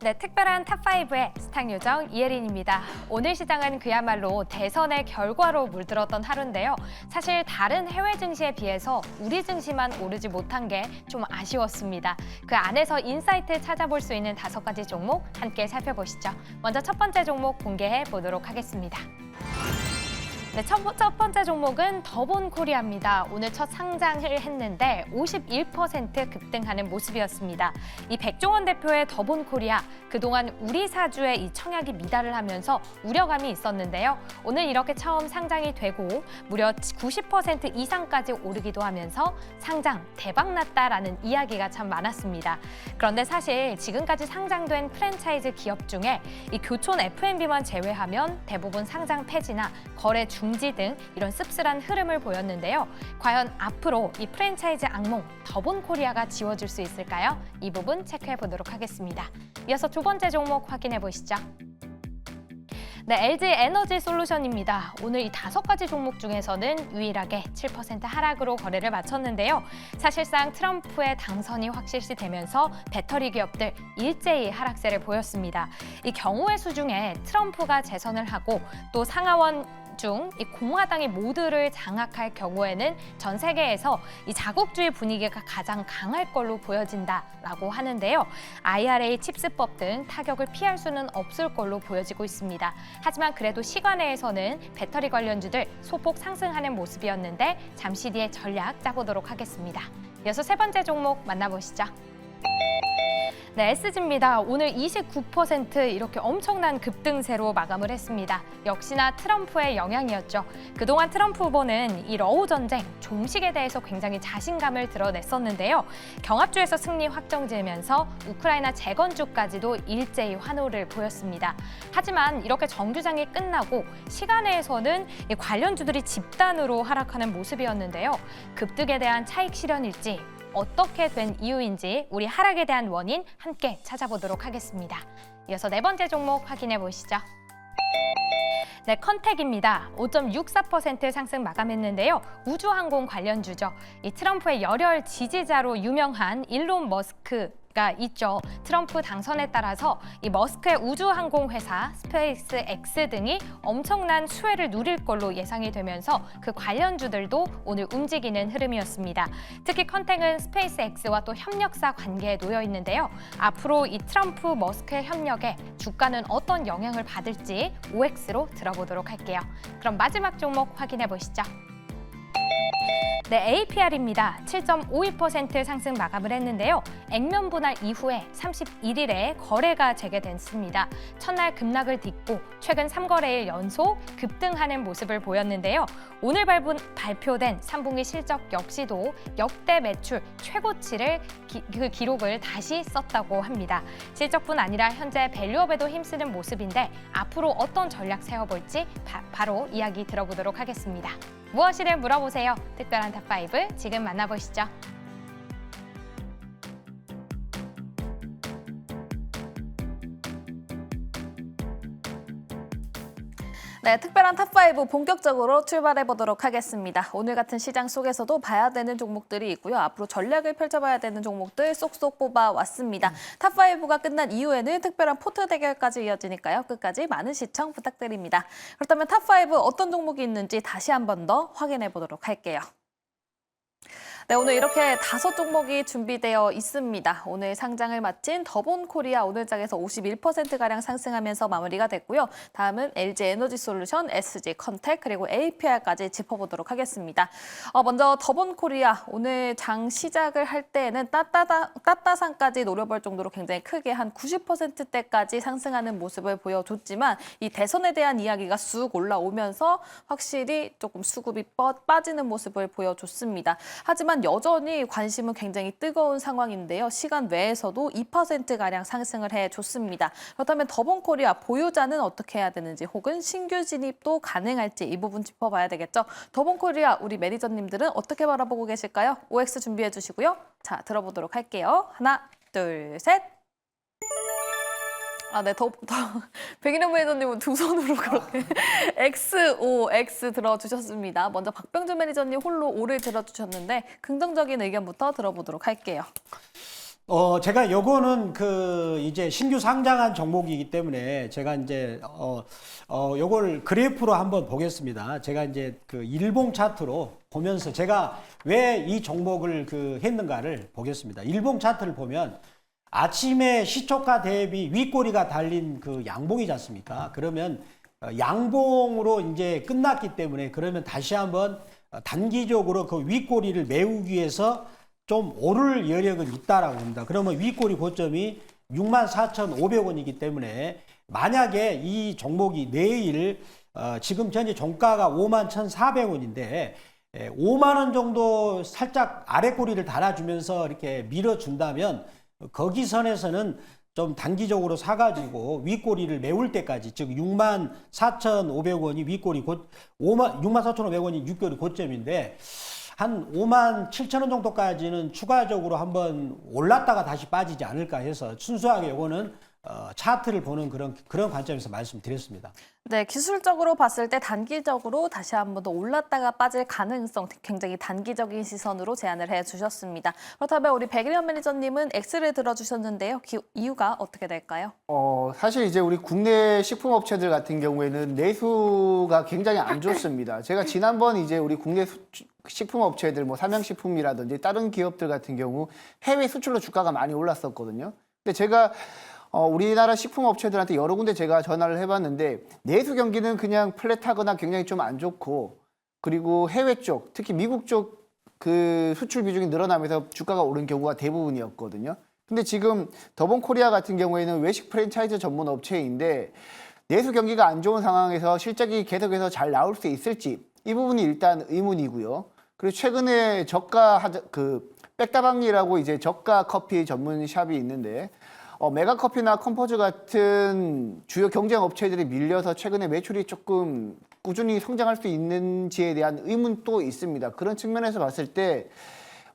네, 특별한 탑5의 스탁 요정 이혜린입니다. 오늘 시장은 그야말로 대선의 결과로 물들었던 하루인데요. 사실 다른 해외 증시에 비해서 우리 증시만 오르지 못한 게 좀 아쉬웠습니다. 그 안에서 인사이트 찾아볼 수 있는 5가지 종목 함께 살펴보시죠. 먼저 첫 번째 종목 공개해 보도록 하겠습니다. 네, 첫 번째 종목은 더본코리아입니다. 오늘 첫 상장을 했는데 51% 급등하는 모습이었습니다. 이 백종원 대표의 더본코리아, 그동안 우리 사주에 이 청약이 미달을 하면서 우려감이 있었는데요. 오늘 이렇게 처음 상장이 되고 무려 90% 이상까지 오르기도 하면서 상장 대박났다라는 이야기가 참 많았습니다. 그런데 사실 지금까지 상장된 프랜차이즈 기업 중에 이 교촌 F&B만 제외하면 대부분 상장 폐지나 거래 중지 등 이런 씁쓸한 흐름을 보였는데요. 과연 앞으로 이 프랜차이즈 악몽 더본코리아가 지워질 수 있을까요? 이 부분 체크해 보도록 하겠습니다. 이어서 두 번째 종목 확인해 보시죠. 네, LG 에너지 솔루션입니다. 오늘 이 5가지 종목 중에서는 유일하게 7% 하락으로 거래를 마쳤는데요. 사실상 트럼프의 당선이 확실시되면서 배터리 기업들 일제히 하락세를 보였습니다. 이 경우의 수 중에 트럼프가 재선을 하고 또 상하원 중 이 공화당이 모두를 장악할 경우에는 전 세계에서 이 자국주의 분위기가 가장 강할 걸로 보여진다라고 하는데요. IRA 칩스법 등 타격을 피할 수는 없을 걸로 보여지고 있습니다. 하지만 그래도 시간외에서는 배터리 관련주들 소폭 상승하는 모습이었는데 잠시 뒤에 전략 짜보도록 하겠습니다. 이어서 세 번째 종목 만나보시죠. 네, SG입니다. 오늘 29% 이렇게 엄청난 급등세로 마감을 했습니다. 역시나 트럼프의 영향이었죠. 그동안 트럼프 후보는 이 러우 전쟁, 종식에 대해서 굉장히 자신감을 드러냈었는데요. 경합주에서 승리 확정지으면서 우크라이나 재건주까지도 일제히 환호를 보였습니다. 하지만 이렇게 정규장이 끝나고 시간외에서는 이 관련주들이 집단으로 하락하는 모습이었는데요. 급등에 대한 차익 실현일지 어떻게 된 이유인지 우리 하락에 대한 원인 함께 찾아보도록 하겠습니다. 이어서 네 번째 종목 확인해 보시죠. 네, 컨텍입니다. 5.64% 상승 마감했는데요. 우주항공 관련주죠. 이 트럼프의 열혈 지지자로 유명한 일론 머스크가 있죠. 트럼프 당선에 따라서 이 머스크의 우주항공 회사 스페이스 X 등이 엄청난 수혜를 누릴 걸로 예상이 되면서 그 관련주들도 오늘 움직이는 흐름이었습니다. 특히 컨텍은 스페이스 X와 또 협력사 관계에 놓여 있는데요. 앞으로 이 트럼프 머스크의 협력에 주가는 어떤 영향을 받을지 OX로 들어보도록 할게요. 그럼 마지막 종목 확인해 보시죠. 네, APR입니다. 7.52% 상승 마감을 했는데요. 액면 분할 이후에 31일에 거래가 재개됐습니다. 첫날 급락을 딛고 최근 3거래일 연속 급등하는 모습을 보였는데요. 오늘 발표된 3분기 실적 역시도 역대 매출 최고치를 그 기록을 다시 썼다고 합니다. 실적뿐 아니라 현재 밸류업에도 힘쓰는 모습인데 앞으로 어떤 전략 세워볼지 바로 이야기 들어보도록 하겠습니다. 무엇이든 물어보세요. 특별한 탑5 지금 만나보시죠. 네, 특별한 탑5 본격적으로 출발해 보도록 하겠습니다. 오늘 같은 시장 속에서도 봐야 되는 종목들이 있고요. 앞으로 전략을 펼쳐봐야 되는 종목들 쏙쏙 뽑아왔습니다. 탑5가 끝난 이후에는 특별한 포트 대결까지 이어지니까요. 끝까지 많은 시청 부탁드립니다. 그렇다면 탑5 어떤 종목이 있는지 다시 한 번 더 확인해 보도록 할게요. 네, 오늘 이렇게 5종목이 준비되어 있습니다. 오늘 상장을 마친 더본코리아 오늘 장에서 51%가량 상승하면서 마무리가 됐고요. 다음은 LG 에너지 솔루션, SG 컨텍, 그리고 APR까지 짚어보도록 하겠습니다. 먼저 더본코리아 오늘 장 시작을 할 때에는 따따상까지 노려볼 정도로 굉장히 크게 한 90%대까지 상승하는 모습을 보여줬지만 이 대선에 대한 이야기가 쑥 올라오면서 확실히 조금 수급이 빠지는 모습을 보여줬습니다. 하지만 여전히 관심은 굉장히 뜨거운 상황인데요. 시간 외에서도 2%가량 상승을 해줬습니다. 그렇다면 더본코리아 보유자는 어떻게 해야 되는지 혹은 신규 진입도 가능할지 이 부분 짚어봐야 되겠죠. 더본코리아 우리 매니저님들은 어떻게 바라보고 계실까요? OX 준비해 주시고요. 자, 들어보도록 할게요. 하나, 둘, 셋. 네, 백인영 매니저님은 두 손으로 그렇게 X 들어주셨습니다. 먼저 박병준 매니저님 홀로 O를 들어주셨는데 긍정적인 의견부터 들어보도록 할게요. 제가 요거는 이제 신규 상장한 종목이기 때문에 제가 이제, 요걸 그래프로 한번 보겠습니다. 제가 이제 일봉 차트로 보면서 제가 왜 이 종목을 했는가를 보겠습니다. 일봉 차트를 보면 아침에 시초가 대비 윗꼬리가 달린 양봉이지 않습니까? 그러면 양봉으로 이제 끝났기 때문에 그러면 다시 한번 단기적으로 윗꼬리를 메우기 위해서 좀 오를 여력은 있다라고 봅니다. 그러면 윗꼬리 고점이 64,500원이기 때문에 만약에 이 종목이 내일 지금 현재 종가가 51,400원인데 5만 원 정도 살짝 아래꼬리를 달아주면서 이렇게 밀어준다면 거기 선에서는 좀 단기적으로 사가지고 윗꼬리를 메울 때까지 즉 64,500원이 윗꼬리 64,500원이 윗꼬리 고점인데 한 57,000원 정도까지는 추가적으로 한번 올랐다가 다시 빠지지 않을까 해서 순수하게 요거는 차트를 보는 그런 관점에서 말씀드렸습니다. 네, 기술적으로 봤을 때 단기적으로 다시 한 번 더 올랐다가 빠질 가능성 굉장히 단기적인 시선으로 제안을 해주셨습니다. 그렇다면 우리 백일현 매니저님은 X를 들어주셨는데요. 이유가 어떻게 될까요? 사실 이제 우리 국내 식품업체들 같은 경우에는 내수가 굉장히 안 좋습니다. 제가 지난번 이제 우리 국내 식품업체들 뭐 삼양식품이라든지 다른 기업들 같은 경우 해외 수출로 주가가 많이 올랐었거든요. 근데 제가 우리나라 식품업체들한테 여러 군데 제가 전화를 해봤는데 내수 경기는 그냥 플랫하거나 굉장히 좀 안 좋고 그리고 해외 쪽 특히 미국 쪽 수출 비중이 늘어나면서 주가가 오른 경우가 대부분이었거든요. 근데 지금 더본코리아 같은 경우에는 외식 프랜차이즈 전문 업체인데 내수 경기가 안 좋은 상황에서 실적이 계속해서 잘 나올 수 있을지 이 부분이 일단 의문이고요. 그리고 최근에 백다방리라고 이제 저가 커피 전문 샵이 있는데 메가커피나 컴포즈 같은 주요 경쟁 업체들이 밀려서 최근에 매출이 조금 꾸준히 성장할 수 있는지에 대한 의문도 있습니다. 그런 측면에서 봤을 때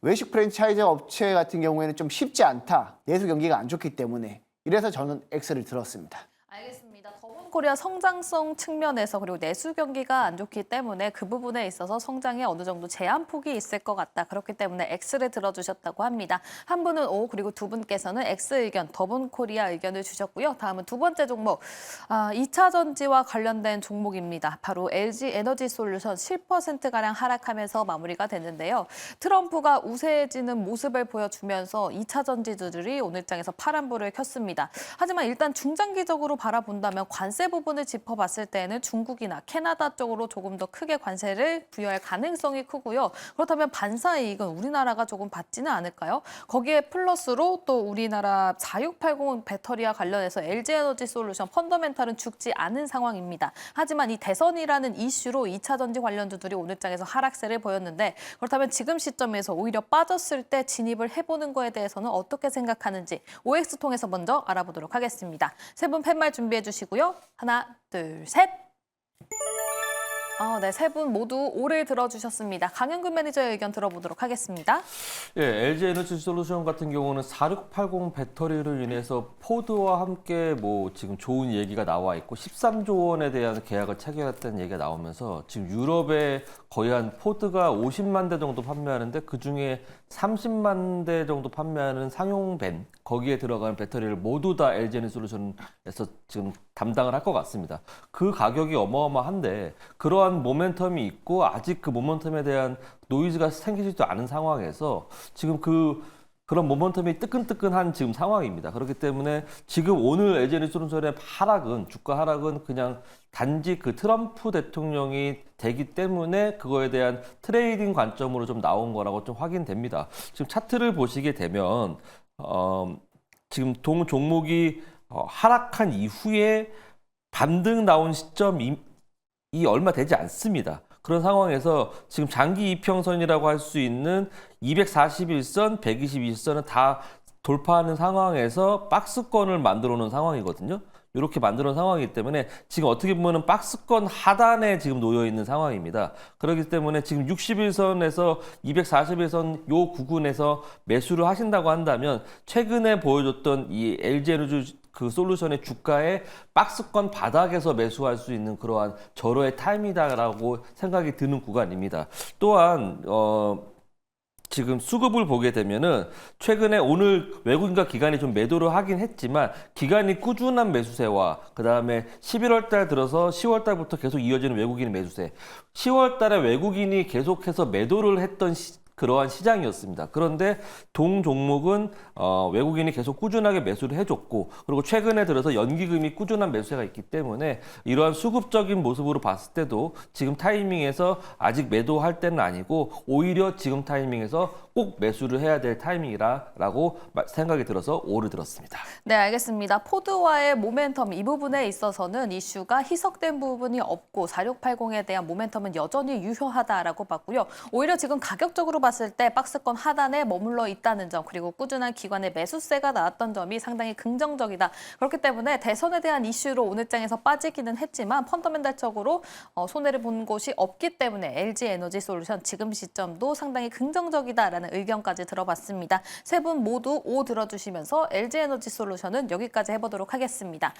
외식 프랜차이즈 업체 같은 경우에는 좀 쉽지 않다. 내수 경기가 안 좋기 때문에. 이래서 저는 X를 들었습니다. 알겠습니다. 더본코리아 성장성 측면에서 그리고 내수 경기가 안 좋기 때문에 그 부분에 있어서 성장에 어느 정도 제한폭이 있을 것 같다. 그렇기 때문에 X를 들어주셨다고 합니다. 한 분은 O 그리고 두 분께서는 X 의견, 더본코리아 의견을 주셨고요. 다음은 두 번째 종목, 2차 전지와 관련된 종목입니다. 바로 LG 에너지 솔루션 10%가량 하락하면서 마무리가 됐는데요. 트럼프가 우세해지는 모습을 보여주면서 2차 전지주들이 오늘장에서 파란불을 켰습니다. 하지만 일단 중장기적으로 바라본다면 관세 부분을 짚어봤을 때는 중국이나 캐나다 쪽으로 조금 더 크게 관세를 부여할 가능성이 크고요. 그렇다면 반사이익은 우리나라가 조금 받지는 않을까요? 거기에 플러스로 또 우리나라 4680 배터리와 관련해서 LG에너지 솔루션 펀더멘탈은 죽지 않은 상황입니다. 하지만 이 대선이라는 이슈로 2차 전지 관련주들이 오늘장에서 하락세를 보였는데 그렇다면 지금 시점에서 오히려 빠졌을 때 진입을 해보는 거에 대해서는 어떻게 생각하는지 OX 통해서 먼저 알아보도록 하겠습니다. 세 분 팻말 준비해 주시고요. 하나, 둘, 셋. 네, 세 분 모두 O를 들어주셨습니다. 강현근 매니저의 의견 들어보도록 하겠습니다. 예, LG 에너지 솔루션 같은 경우는 4680 배터리를 인해서 포드와 함께 지금 좋은 얘기가 나와 있고 13조 원에 대한 계약을 체결했다는 얘기가 나오면서 지금 유럽에 거의 한 포드가 50만 대 정도 판매하는데 그중에 30만 대 정도 판매하는 상용벤 거기에 들어가는 배터리를 모두 다 LG 에너지 솔루션에서 지금 담당을 할 것 같습니다. 그 가격이 어마어마한데 그러한 모멘텀이 있고 아직 그 모멘텀에 대한 노이즈가 생기지도 않은 상황에서 지금 그런 모멘텀이 뜨끈뜨끈한 지금 상황입니다. 그렇기 때문에 지금 오늘 LG 에너지 솔루션의 주가 하락은 그냥 단지 트럼프 대통령이 되기 때문에 그거에 대한 트레이딩 관점으로 좀 나온 거라고 좀 확인됩니다. 지금 차트를 보시게 되면 지금 종목이 하락한 이후에 반등 나온 시점이 얼마 되지 않습니다. 그런 상황에서 지금 장기 이평선이라고 할 수 있는 241선, 121선은 다 돌파하는 상황에서 박스권을 만들어 놓은 상황이거든요. 이렇게 만들어 놓은 상황이기 때문에 지금 어떻게 보면 박스권 하단에 지금 놓여 있는 상황입니다. 그렇기 때문에 지금 61선에서 241선 요 구간에서 매수를 하신다고 한다면 최근에 보여줬던 이 LG 에너지 솔루션의 주가에 박스권 바닥에서 매수할 수 있는 그러한 절호의 타임이다라고 생각이 드는 구간입니다. 또한 지금 수급을 보게 되면은 최근에 오늘 외국인과 기관이 좀 매도를 하긴 했지만 기관이 꾸준한 매수세와 그다음에 11월 달 들어서 10월 달부터 계속 이어지는 외국인 매수세. 10월 달에 외국인이 계속해서 매도를 했던 그러한 시장이었습니다. 그런데 동 종목은 외국인이 계속 꾸준하게 매수를 해줬고 그리고 최근에 들어서 연기금이 꾸준한 매수세가 있기 때문에 이러한 수급적인 모습으로 봤을 때도 지금 타이밍에서 아직 매도할 때는 아니고 오히려 지금 타이밍에서 꼭 매수를 해야 될 타이밍이라고 생각이 들어서 오를 들었습니다. 네, 알겠습니다. 포드와의 모멘텀 이 부분에 있어서는 이슈가 희석된 부분이 없고 4680에 대한 모멘텀은 여전히 유효하다라고 봤고요. 오히려 지금 가격적으로 봤을 때 박스권 하단에 머물러 있다는 점 그리고 꾸준한 기관의 매수세가 나왔던 점이 상당히 긍정적이다. 그렇기 때문에 대선에 대한 이슈로 오늘 장에서 빠지기는 했지만 펀더멘탈적으로 손해를 본 곳이 없기 때문에 LG에너지솔루션 지금 시점도 상당히 긍정적이다라는 의견까지 들어봤습니다. 세 분 모두 O 들어주시면서 LG에너지솔루션은 여기까지 해보도록 하겠습니다.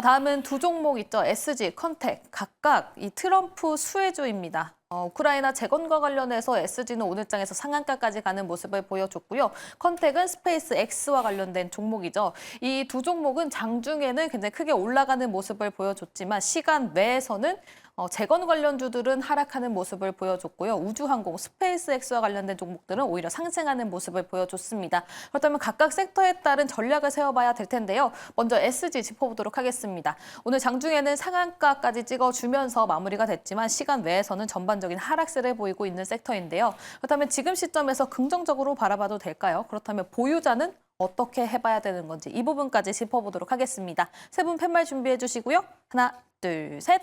다음은 두 종목 있죠. SG, 컨택 각각 이 트럼프 수혜주입니다. 우크라이나 재건과 관련해서 SG는 오늘 장에서 상한가까지 가는 모습을 보여줬고요. 컨택은 스페이스 X와 관련된 종목이죠. 이 두 종목은 장중에는 굉장히 크게 올라가는 모습을 보여줬지만 시간 외에서는 재건 관련주들은 하락하는 모습을 보여줬고요. 우주항공, 스페이스X와 관련된 종목들은 오히려 상승하는 모습을 보여줬습니다. 그렇다면 각각 섹터에 따른 전략을 세워봐야 될 텐데요. 먼저 SG 짚어보도록 하겠습니다. 오늘 장중에는 상한가까지 찍어주면서 마무리가 됐지만 시간 외에서는 전반적인 하락세를 보이고 있는 섹터인데요. 그렇다면 지금 시점에서 긍정적으로 바라봐도 될까요? 그렇다면 보유자는 어떻게 해봐야 되는 건지 이 부분까지 짚어보도록 하겠습니다. 세 분 팻말 준비해 주시고요. 하나, 둘, 셋.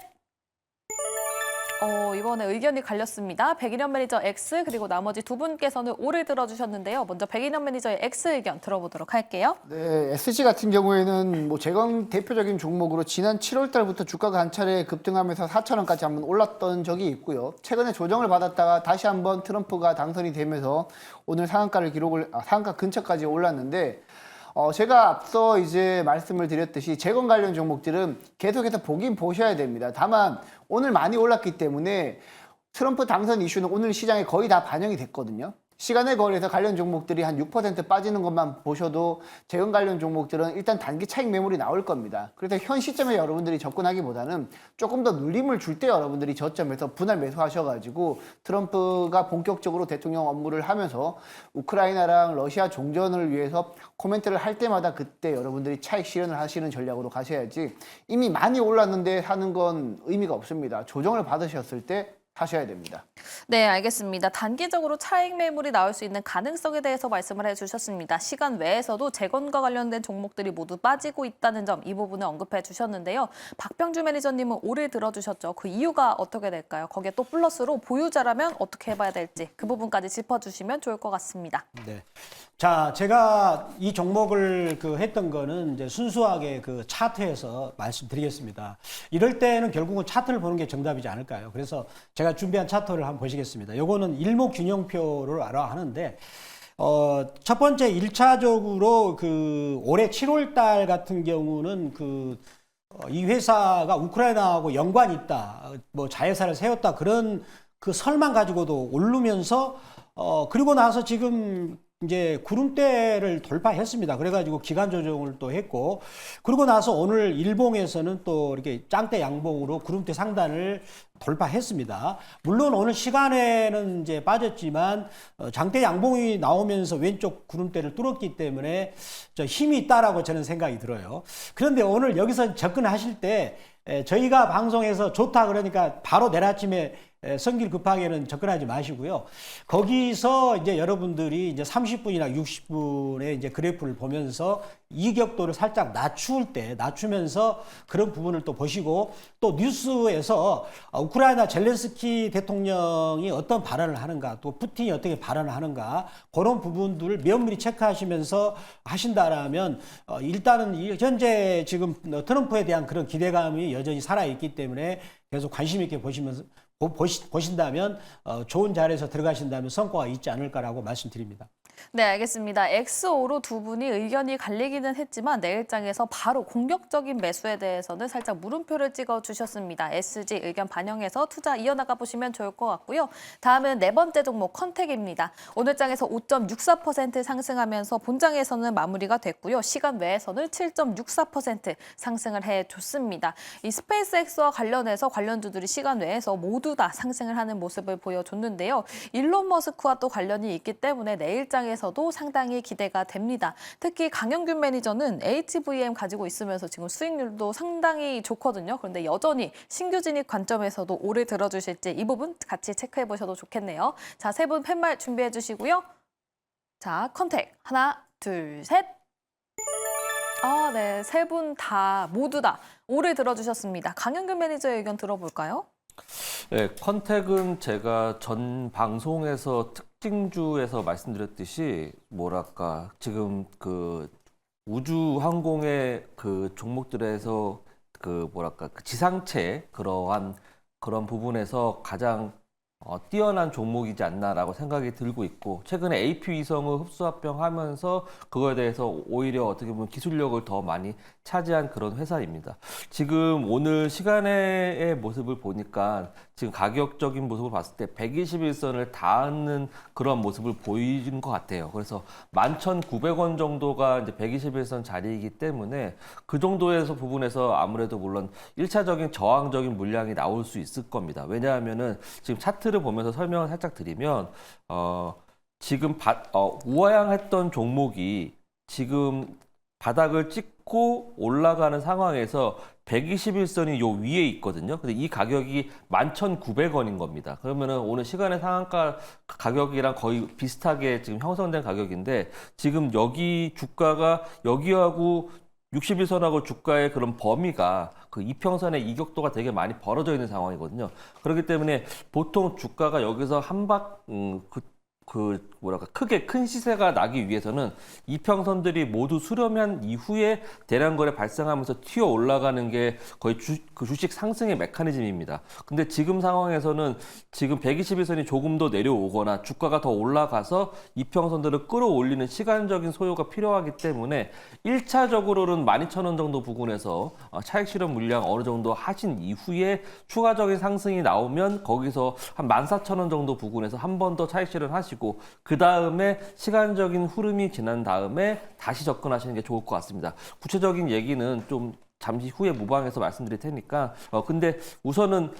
이번에 의견이 갈렸습니다. 백인현 매니저 X 그리고 나머지 두 분께서는 O를 들어주셨는데요. 먼저 백인현 매니저의 X 의견 들어보도록 할게요. 네, SG 같은 경우에는 뭐 재건 대표적인 종목으로 지난 7월 달부터 주가가 한 차례 급등하면서 4,000원까지 한번 올랐던 적이 있고요. 최근에 조정을 받았다가 다시 한번 트럼프가 당선이 되면서 오늘 상한가 근처까지 올랐는데 제가 앞서 이제 말씀을 드렸듯이 재건 관련 종목들은 계속해서 보긴 보셔야 됩니다. 다만 오늘 많이 올랐기 때문에 트럼프 당선 이슈는 오늘 시장에 거의 다 반영이 됐거든요. 시간의 거래에서 관련 종목들이 한 6% 빠지는 것만 보셔도 재건 관련 종목들은 일단 단기 차익 매물이 나올 겁니다. 그래서 현 시점에 여러분들이 접근하기보다는 조금 더 눌림을 줄 때 여러분들이 저점에서 분할 매수하셔가지고 트럼프가 본격적으로 대통령 업무를 하면서 우크라이나랑 러시아 종전을 위해서 코멘트를 할 때마다 그때 여러분들이 차익 실현을 하시는 전략으로 가셔야지 이미 많이 올랐는데 하는 건 의미가 없습니다. 조정을 받으셨을 때 하셔야 됩니다. 네, 알겠습니다. 단기적으로 차익 매물이 나올 수 있는 가능성에 대해서 말씀을 해주셨습니다. 시간 외에서도 재건과 관련된 종목들이 모두 빠지고 있다는 점, 이 부분을 언급해 주셨는데요. 박병주 매니저님은 O를 들어주셨죠. 그 이유가 어떻게 될까요? 거기에 또 플러스로 보유자라면 어떻게 해봐야 될지 그 부분까지 짚어주시면 좋을 것 같습니다. 네. 자, 제가 이 종목을 했던 거는 이제 순수하게 그 차트에서 말씀드리겠습니다. 이럴 때는 결국은 차트를 보는 게 정답이지 않을까요? 그래서 제가 준비한 차트를 한번 보시겠습니다. 요거는 일목균형표를 하는데, 첫 번째 1차적으로 올해 7월 달 같은 경우는 이 회사가 우크라이나하고 연관이 있다, 뭐 자회사를 세웠다, 그런 그 설만 가지고도 오르면서, 그리고 나서 지금 이제 구름대를 돌파했습니다. 그래가지고 기간 조정을 또 했고, 그리고 나서 오늘 일봉에서는 또 이렇게 짱대 양봉으로 구름대 상단을 돌파했습니다. 물론 오늘 시간에는 이제 빠졌지만 장대 양봉이 나오면서 왼쪽 구름대를 뚫었기 때문에 힘이 있다라고 저는 생각이 들어요. 그런데 오늘 여기서 접근하실 때 저희가 방송에서 좋다 그러니까 바로 내일 아침에 성질 급하게는 접근하지 마시고요. 거기서 이제 여러분들이 이제 30분이나 60분의 이제 그래프를 보면서 이격도를 살짝 낮추면서 그런 부분을 또 보시고, 또 뉴스에서 우크라이나 젤렌스키 대통령이 어떤 발언을 하는가, 또 푸틴이 어떻게 발언을 하는가, 그런 부분들을 면밀히 체크하시면서 하신다라면 일단은 현재 지금 트럼프에 대한 그런 기대감이 여전히 살아있기 때문에 계속 관심 있게 보신다면 좋은 자리에서 들어가신다면 성과가 있지 않을까라고 말씀드립니다. 네, 알겠습니다. XO로 두 분이 의견이 갈리기는 했지만 내일장에서 바로 공격적인 매수에 대해서는 살짝 물음표를 찍어주셨습니다. SG 의견 반영해서 투자 이어나가 보시면 좋을 것 같고요. 다음은 네 번째 종목 컨택입니다. 오늘 장에서 5.64% 상승하면서 본장에서는 마무리가 됐고요. 시간 외에서는 7.64% 상승을 해줬습니다. 이 스페이스X와 관련해서 관련주들이 시간 외에서 모두 다 상승을 하는 모습을 보여줬는데요. 일론 머스크와 또 관련이 있기 때문에 내일장에서도 상당히 기대가 됩니다. 특히 강영균 매니저는 HVM 가지고 있으면서 지금 수익률도 상당히 좋거든요. 그런데 여전히 신규 진입 관점에서도 오래 들어주실지 이 부분 같이 체크해 보셔도 좋겠네요. 자, 세 분 팻말 준비해 주시고요. 자, 컨택 하나, 둘, 셋. 네, 세 분 다 모두 다 오래 들어주셨습니다. 강영균 매니저의 의견 들어볼까요? 네, 컨택은 제가 전 방송에서 특징주에서 말씀드렸듯이 뭐랄까 지금 그 우주 항공의 그 종목들에서 그 뭐랄까 그 지상체 그런 부분에서 가장 뛰어난 종목이지 않나라고 생각이 들고 있고 최근에 AP 위성을 흡수합병하면서 그거에 대해서 오히려 어떻게 보면 기술력을 더 많이 차지한 그런 회사입니다. 지금 오늘 시간의 모습을 보니까 지금 가격적인 모습을 봤을 때 121선을 닿는 그런 모습을 보이는 것 같아요. 그래서 11,900원 정도가 이제 121선 자리이기 때문에 그 정도에서 부분에서 아무래도 물론 1차적인 저항적인 물량이 나올 수 있을 겁니다. 왜냐하면은 지금 차트를 보면서 설명을 살짝 드리면 지금 우하향했던 종목이 지금 바닥을 찍고 올라가는 상황에서 121선이 요 위에 있거든요. 근데 이 가격이 11,900원인 겁니다. 그러면은 오늘 시간의 상한가 가격이랑 거의 비슷하게 지금 형성된 가격인데 지금 여기 주가가 여기하고 61선하고 주가의 그런 범위가 그 이평선의 이격도가 되게 많이 벌어져 있는 상황이거든요. 그렇기 때문에 보통 주가가 여기서 뭐랄까 크게 큰 시세가 나기 위해서는 이평선들이 모두 수렴한 이후에 대량거래 발생하면서 튀어 올라가는 게 거의 주식 상승의 메커니즘입니다. 근데 지금 상황에서는 지금 121선이 조금 더 내려오거나 주가가 더 올라가서 이평선들을 끌어올리는 시간적인 소요가 필요하기 때문에 1차적으로는 12,000원 정도 부근에서 차익 실현 물량 어느 정도 하신 이후에 추가적인 상승이 나오면 거기서 한 14,000원 정도 부근에서 한 번 더 차익 실현하시고 그 다음에 시간적인 흐름이 지난 다음에 다시 접근하시는 게 좋을 것 같습니다. 구체적인 얘기는 좀 잠시 후에 무방해서 말씀드릴 테니까 근데 우선은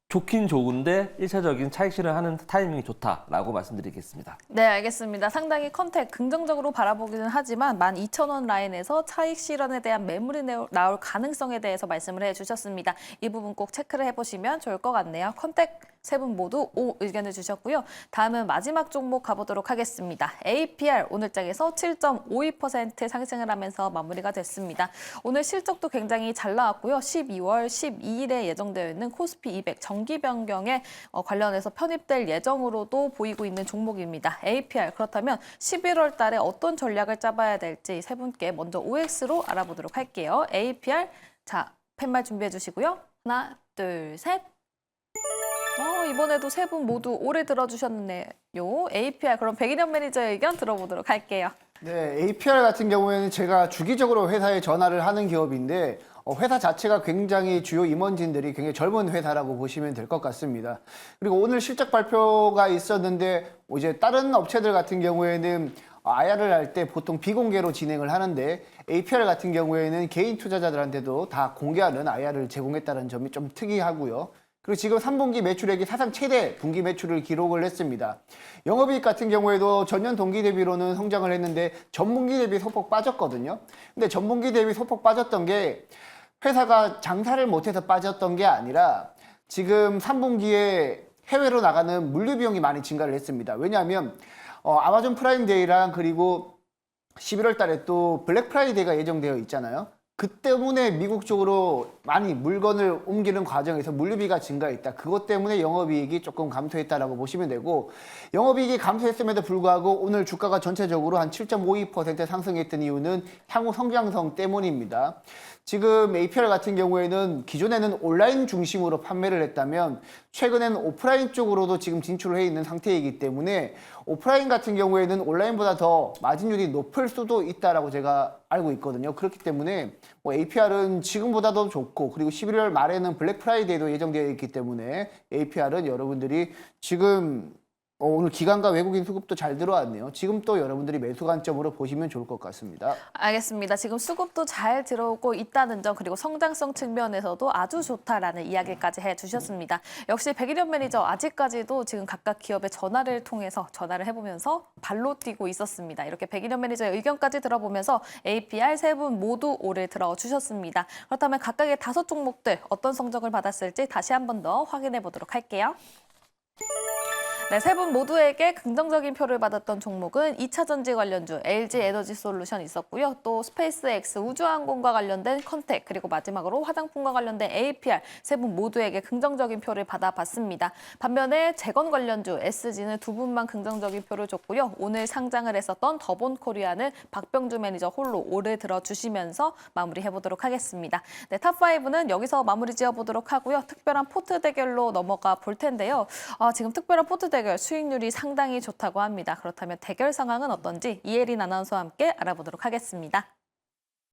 좋긴 좋은데 1차적인 차익 실현하는 타이밍이 좋다라고 말씀드리겠습니다. 네, 알겠습니다. 상당히 컨택 긍정적으로 바라보기는 하지만 12,000원 라인에서 차익 실현에 대한 매물이 나올 가능성에 대해서 말씀을 해주셨습니다. 이 부분 꼭 체크를 해보시면 좋을 것 같네요. 컨택 세 분 모두 O 의견을 주셨고요. 다음은 마지막 종목 가보도록 하겠습니다. APR 오늘장에서 7.52% 상승을 하면서 마무리가 됐습니다. 오늘 실적도 굉장히 잘 나왔고요. 12월 12일에 예정되어 있는 코스피 200 정기 변경에 관련해서 편입될 예정으로도 보이고 있는 종목입니다. APR 그렇다면 11월 달에 어떤 전략을 짜봐야 될지 세 분께 먼저 OX로 알아보도록 할게요. APR 자 팻말 준비해 주시고요. 하나, 둘, 셋. 이번에도 세 분 모두 오래 들어주셨네요. APR 그럼 백인현 매니저의 의견 들어보도록 할게요. 네, APR 같은 경우에는 제가 주기적으로 회사에 전화를 하는 기업인데 회사 자체가 굉장히 주요 임원진들이 굉장히 젊은 회사라고 보시면 될 것 같습니다. 그리고 오늘 실적 발표가 있었는데 이제 다른 업체들 같은 경우에는 IR을 할 때 보통 비공개로 진행을 하는데 APR 같은 경우에는 개인 투자자들한테도 다 공개하는 IR을 제공했다는 점이 좀 특이하고요. 그리고 지금 3분기 매출액이 사상 최대 분기 매출을 기록을 했습니다. 영업이익 같은 경우에도 전년 동기 대비로는 성장을 했는데 전분기 대비 소폭 빠졌거든요. 근데 전분기 대비 소폭 빠졌던 게 회사가 장사를 못해서 빠졌던 게 아니라 지금 3분기에 해외로 나가는 물류 비용이 많이 증가를 했습니다. 왜냐하면 아마존 프라임 데이랑 그리고 11월 달에 또 블랙 프라이데이가 예정되어 있잖아요. 그 때문에 미국 쪽으로 많이 물건을 옮기는 과정에서 물류비가 증가했다. 그것 때문에 영업이익이 조금 감소했다라고 보시면 되고 영업이익이 감소했음에도 불구하고 오늘 주가가 전체적으로 한 7.52% 상승했던 이유는 향후 성장성 때문입니다. 지금 APR 같은 경우에는 기존에는 온라인 중심으로 판매를 했다면 최근에는 오프라인 쪽으로도 지금 진출을 해 있는 상태이기 때문에 오프라인 같은 경우에는 온라인보다 더 마진율이 높을 수도 있다라고 제가 알고 있거든요. 그렇기 때문에 뭐 APR은 지금보다도 좋고 그리고 11월 말에는 블랙 프라이데이도 예정되어 있기 때문에 APR은 여러분들이 지금 오늘 기관과 외국인 수급도 잘 들어왔네요. 지금 또 여러분들이 매수 관점으로 보시면 좋을 것 같습니다. 알겠습니다. 지금 수급도 잘 들어오고 있다는 점 그리고 성장성 측면에서도 아주 좋다라는 이야기까지 해주셨습니다. 역시 백일현 매니저 아직까지도 지금 각각 기업의 전화를 통해서 전화를 해보면서 발로 뛰고 있었습니다. 이렇게 백일현 매니저의 의견까지 들어보면서 APR 세 분 모두 오를 들어주셨습니다. 그렇다면 각각의 5종목들 어떤 성적을 받았을지 다시 한 번 더 확인해 보도록 할게요. 네, 세 분 모두에게 긍정적인 표를 받았던 종목은 2차 전지 관련주 LG 에너지 솔루션 있었고요. 또 스페이스X 우주항공과 관련된 컨택 그리고 마지막으로 화장품과 관련된 APR 세 분 모두에게 긍정적인 표를 받아봤습니다. 반면에 재건 관련주 SG는 두 분만 긍정적인 표를 줬고요. 오늘 상장을 했었던 더본코리아는 박병주 매니저 홀로 오를 들어주시면서 마무리해보도록 하겠습니다. 네, 탑5는 여기서 마무리 지어보도록 하고요. 특별한 포트 대결로 넘어가 볼 텐데요. 지금 특별한 포트 대결 수익률이 상당히 좋다고 합니다. 그렇다면 대결 상황은 어떤지 이혜린 아나운서와 함께 알아보도록 하겠습니다.